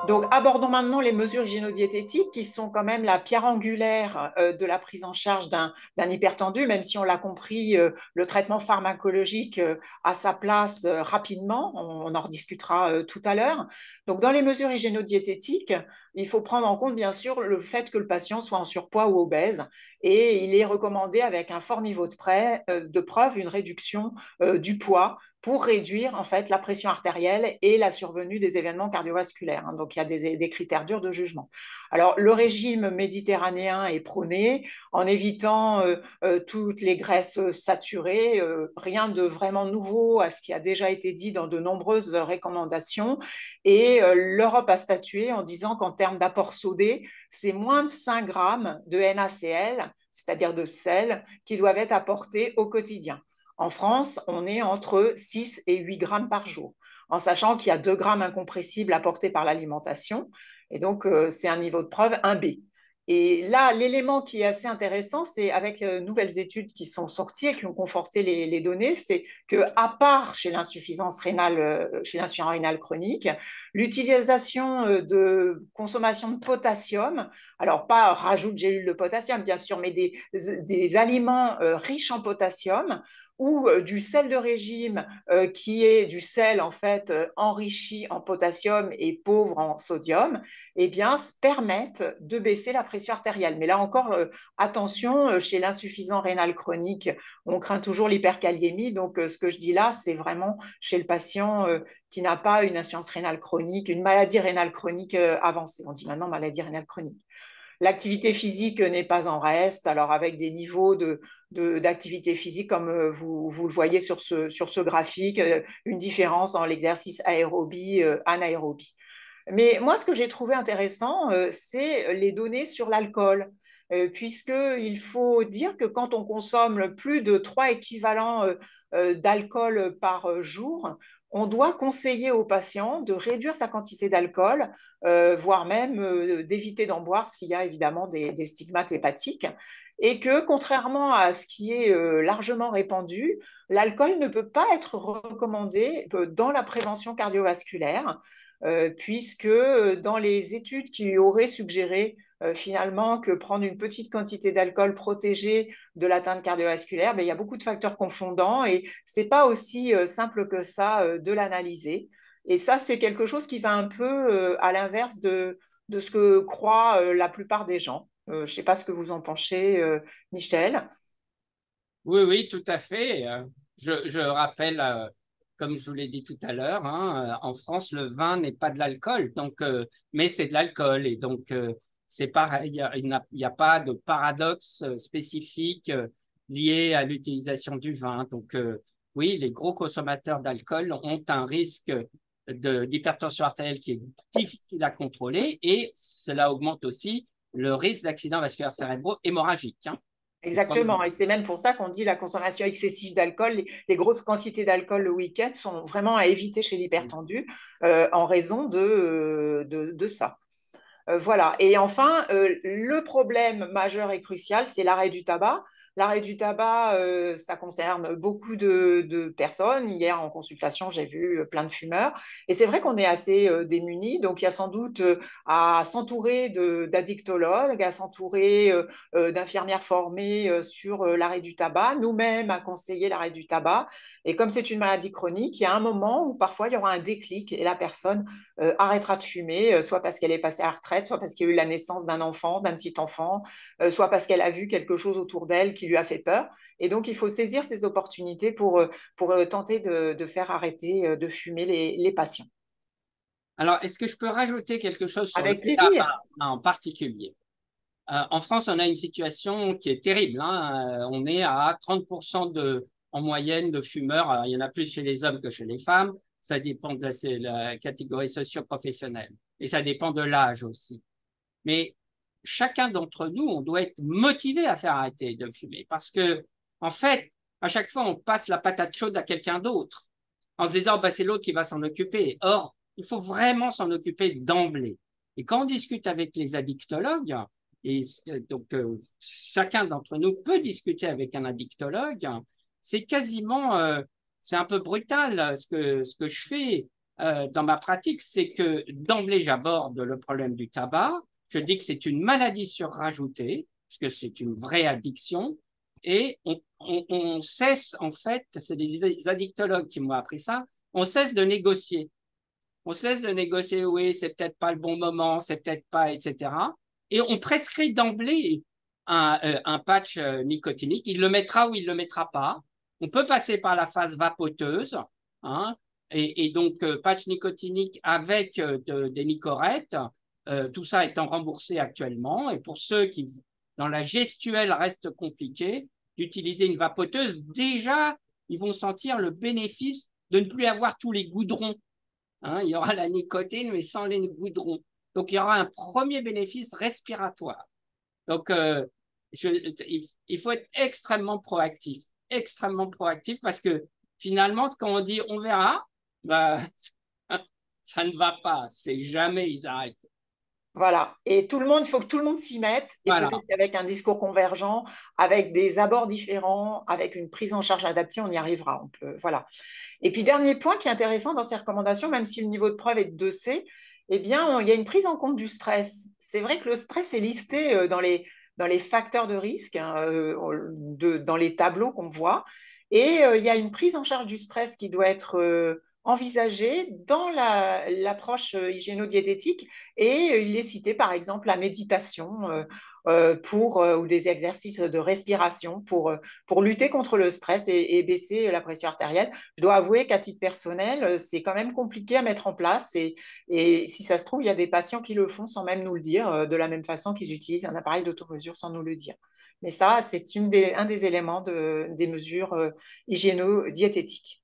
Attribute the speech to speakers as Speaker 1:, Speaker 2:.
Speaker 1: Donc, abordons maintenant les mesures hygiéno-diététiques qui sont quand même la pierre angulaire de la prise en charge d'un hypertendu, même si on l'a compris, le traitement pharmacologique a sa place rapidement, on en rediscutera tout à l'heure. Donc, dans les mesures hygiéno-diététiques, il faut prendre en compte bien sûr le fait que le patient soit en surpoids ou obèse et il est recommandé avec un fort niveau de preuve une réduction du poids pour réduire en fait la pression artérielle et la survenue des événements cardiovasculaires. Donc il y a des critères durs de jugement. Alors le régime méditerranéen est prôné en évitant toutes les graisses saturées, rien de vraiment nouveau à ce qui a déjà été dit dans de nombreuses recommandations. Et l'Europe a statué en disant qu'en termes d'apport sodé, c'est moins de 5 grammes de NaCl, c'est-à-dire de sel, qui doivent être apportés au quotidien. En France, on est entre 6 et 8 grammes par jour, en sachant qu'il y a 2 grammes incompressibles apportés par l'alimentation. Et donc, c'est un niveau de preuve 1B. Et là, l'élément qui est assez intéressant, c'est avec les nouvelles études qui sont sorties et qui ont conforté les données, c'est qu'à part chez l'insuffisance rénale chronique, l'utilisation de consommation de potassium, alors pas rajout de gélules de potassium, bien sûr, mais des aliments riches en potassium, ou du sel de régime qui est du sel en fait enrichi en potassium et pauvre en sodium, eh bien, permettent de baisser la pression artérielle. Mais là encore, attention, chez l'insuffisant rénal chronique, on craint toujours l'hyperkaliémie. Donc, ce que je dis là, c'est vraiment chez le patient qui n'a pas une insuffisance rénale chronique, une maladie rénale chronique avancée. On dit maintenant maladie rénale chronique. L'activité physique n'est pas en reste, alors avec des niveaux d'activité physique comme vous le voyez sur ce graphique, une différence en l'exercice aérobie, anaérobie. Mais moi, ce que j'ai trouvé intéressant, c'est les données sur l'alcool, puisqu'il faut dire que quand on consomme plus de 3 équivalents d'alcool par jour, on doit conseiller aux patients de réduire sa quantité d'alcool, voire même d'éviter d'en boire s'il y a évidemment des stigmates hépatiques. Et que contrairement à ce qui est largement répandu, l'alcool ne peut pas être recommandé dans la prévention cardiovasculaire puisque dans les études qui auraient suggéré finalement que prendre une petite quantité d'alcool protégée de l'atteinte cardiovasculaire, ben, il y a beaucoup de facteurs confondants et c'est pas aussi simple que ça de l'analyser. Et ça, c'est quelque chose qui va un peu à l'inverse de ce que croient la plupart des gens. Je ne sais pas ce que vous en pensez, Michel.
Speaker 2: Oui, oui, tout à fait. Je rappelle, comme je vous l'ai dit tout à l'heure, hein, en France, le vin n'est pas de l'alcool, mais c'est de l'alcool. Et donc, c'est pareil, il n'y a pas de paradoxe spécifique lié à l'utilisation du vin. Donc, oui, les gros consommateurs d'alcool ont un risque d'hypertension artérielle qui est difficile à contrôler et cela augmente aussi le risque d'accident vasculaire cérébro hémorragique, hein.
Speaker 1: Exactement. Et c'est même pour ça qu'on dit la consommation excessive d'alcool, les grosses quantités d'alcool le week-end sont vraiment à éviter chez l'hypertendu en raison de ça. Voilà. Et enfin, le problème majeur et crucial, c'est l'arrêt du tabac. L'arrêt du tabac, ça concerne beaucoup de personnes. Hier, en consultation, j'ai vu plein de fumeurs. Et c'est vrai qu'on est assez démunis. Donc, il y a sans doute à s'entourer d'addictologues, à s'entourer d'infirmières formées sur l'arrêt du tabac, nous-mêmes à conseiller l'arrêt du tabac. Et comme c'est une maladie chronique, il y a un moment où parfois il y aura un déclic et la personne arrêtera de fumer, soit parce qu'elle est passée à la retraite, soit parce qu'il y a eu la naissance d'un enfant, d'un petit enfant, soit parce qu'elle a vu quelque chose autour d'elle qui lui a fait peur. Et donc, il faut saisir ces opportunités pour tenter de faire arrêter de fumer les patients.
Speaker 2: Alors, est-ce que je peux rajouter quelque chose sur le
Speaker 1: Avec plaisir.
Speaker 2: tabac en particulier? En France, on a une situation qui est terrible, hein. On est à 30% en moyenne de fumeurs. Alors, il y en a plus chez les hommes que chez les femmes. Ça dépend de la catégorie socio-professionnelle. Et ça dépend de l'âge aussi. Mais chacun d'entre nous, on doit être motivé à faire arrêter de fumer. Parce que, en fait, à chaque fois, on passe la patate chaude à quelqu'un d'autre en se disant, bah, c'est l'autre qui va s'en occuper. Or, il faut vraiment s'en occuper d'emblée. Et quand on discute avec les addictologues, et donc chacun d'entre nous peut discuter avec un addictologue, c'est quasiment, c'est un peu brutal ce que je fais. dans ma pratique, c'est que d'emblée, j'aborde le problème du tabac. Je dis que c'est une maladie surrajoutée, parce que c'est une vraie addiction. Et on cesse, en fait, c'est des addictologues qui m'ont appris ça, on cesse de négocier. On cesse de négocier, oui, c'est peut-être pas le bon moment, c'est peut-être pas, etc. Et on prescrit d'emblée un patch nicotinique. Il le mettra ou il le mettra pas. On peut passer par la phase vapoteuse, hein, et donc patch nicotinique avec des nicorettes. Tout ça étant remboursé actuellement. Et pour ceux qui, dans la gestuelle, reste compliqué, d'utiliser une vapoteuse, déjà, ils vont sentir le bénéfice de ne plus avoir tous les goudrons. Hein, il y aura la nicotine, mais sans les goudrons. Donc, il y aura un premier bénéfice respiratoire. Donc, il faut être extrêmement proactif parce que finalement, quand on dit on verra, bah, ça ne va pas. C'est jamais ils arrêtent.
Speaker 1: Voilà. Et tout le monde, il faut que tout le monde s'y mette, et
Speaker 2: Voilà.
Speaker 1: peut-être qu'avec un discours convergent, avec des abords différents, avec une prise en charge adaptée, on y arrivera. On peut, voilà. Et puis, dernier point qui est intéressant dans ces recommandations, même si le niveau de preuve est de 2C, eh bien, il y a une prise en compte du stress. C'est vrai que le stress est listé dans les facteurs de risque, hein, dans les tableaux qu'on voit. Et il y a une prise en charge du stress qui doit être envisagée dans l'approche hygiéno-diététique. Et il est cité, par exemple, la méditation ou des exercices de respiration pour lutter contre le stress et baisser la pression artérielle. Je dois avouer qu'à titre personnel, c'est quand même compliqué à mettre en place. Et si ça se trouve, il y a des patients qui le font sans même nous le dire, de la même façon qu'ils utilisent un appareil d'automesure sans nous le dire. Mais ça, c'est un des éléments des mesures hygiéno-diététiques.